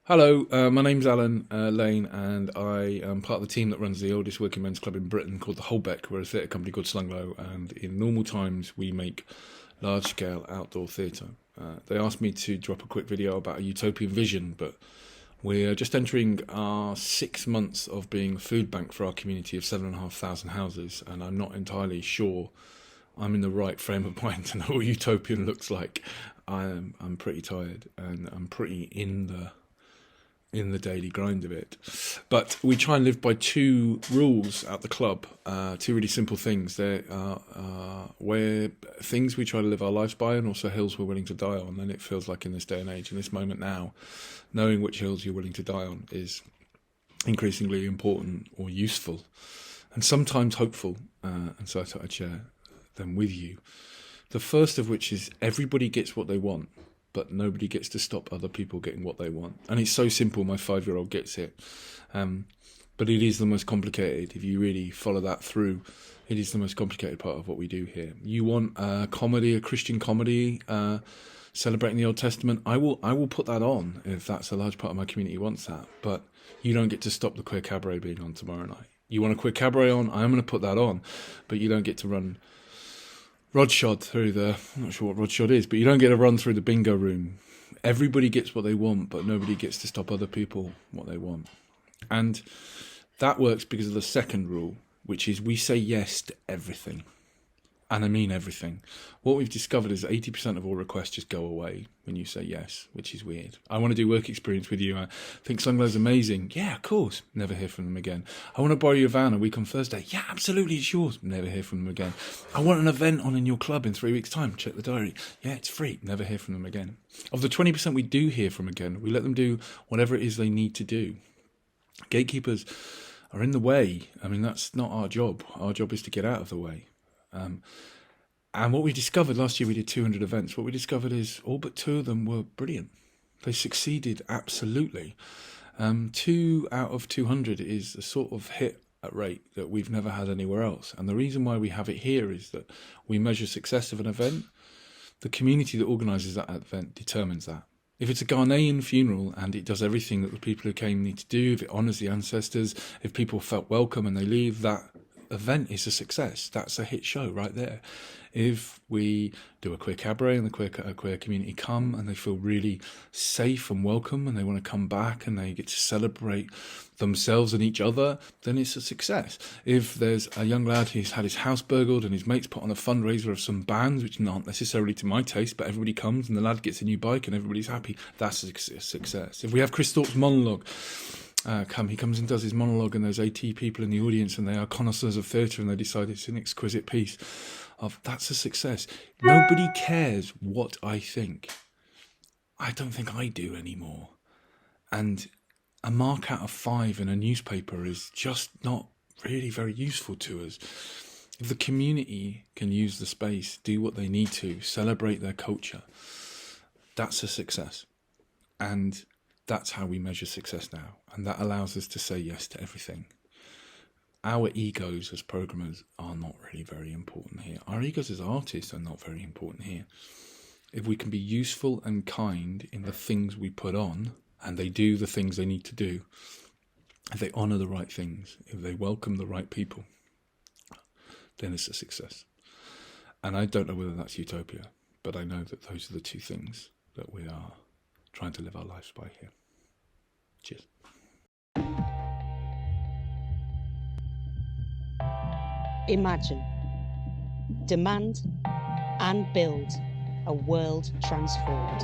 Hello, my name's Alan Lane, and I am part of the team that runs the oldest working men's club in Britain called the Holbeck. We're a theatre company called SlungLow, and in normal times we make large-scale outdoor theatre. They asked me to drop a quick video about a utopian vision, but we're just entering our 6 months of being a food bank for our community of 7,500 houses, and I'm not entirely sure I'm in the right frame of mind to know what utopian looks like. I'm pretty tired, and I'm pretty in the daily grind of it. But we try and live by two rules at the club, two really simple things. They're where things we try to live our lives by, and also hills we're willing to die on. And it feels like in this day and age, in this moment now, knowing which hills you're willing to die on is increasingly important or useful, and sometimes hopeful. And so I thought I'd share them with you. The first of which is everybody gets what they want, but nobody gets to stop other people getting what they want. And it's so simple, my 5-year-old gets it. But it is the most complicated. If you really follow that through, it is the most complicated part of what we do here. You want a comedy, a Christian comedy, celebrating the Old Testament, I will put that on if that's a large part of my community wants that. But you don't get to stop the queer cabaret being on tomorrow night. You want a queer cabaret on, I'm going to put that on. But you don't get to run rodshod through I'm not sure what rodshod is, but you don't get to run through the bingo room. Everybody gets what they want, but nobody gets to stop other people what they want. And that works because of the second rule, which is we say yes to everything. And I mean everything. What we've discovered is that 80% of all requests just go away when you say yes, which is weird. I want to do work experience with you. I think SlungLow's amazing. Yeah, of course. Never hear from them again. I want to borrow your van a week on Thursday. Yeah, absolutely, it's yours. Never hear from them again. I want an event on in your club in 3 weeks' time. Check the diary. Yeah, it's free. Never hear from them again. Of the 20% we do hear from again, we let them do whatever it is they need to do. Gatekeepers are in the way. I mean, that's not our job. Our job is to get out of the way. And what we discovered last year, we did 200 events. What we discovered is all but 2 of them were brilliant. They succeeded absolutely. 2 out of 200 is a sort of hit rate that we've never had anywhere else. And the reason why we have it here is that we measure success of an event. The community that organises that event determines that. If it's a Ghanaian funeral and it does everything that the people who came need to do, if it honours the ancestors, if people felt welcome and they leave, that event is a success. That's a hit show right there. If we do a queer cabaret and the queer community come and they feel really safe and welcome and they want to come back and they get to celebrate themselves and each other, then it's a success. If there's a young lad who's had his house burgled and his mates put on a fundraiser of some bands, which aren't necessarily to my taste, but everybody comes and the lad gets a new bike and everybody's happy, that's a success. If we have Chris Thorpe's monologue, he comes and does his monologue and there's 80 people in the audience and they are connoisseurs of theatre and they decide it's an exquisite piece, that's a success. Nobody cares what I think. I don't think I do anymore. And a mark out of 5 in a newspaper is just not really very useful to us. If the community can use the space, do what they need to, celebrate their culture, that's a success. And that's how we measure success now. And that allows us to say yes to everything. Our egos as programmers are not really very important here. Our egos as artists are not very important here. If we can be useful and kind in the things we put on, and they do the things they need to do, if they honour the right things, if they welcome the right people, then it's a success. And I don't know whether that's utopia, but I know that those are the 2 things that we are trying to live our lives by here. Cheers. Imagine, demand and build a world transformed.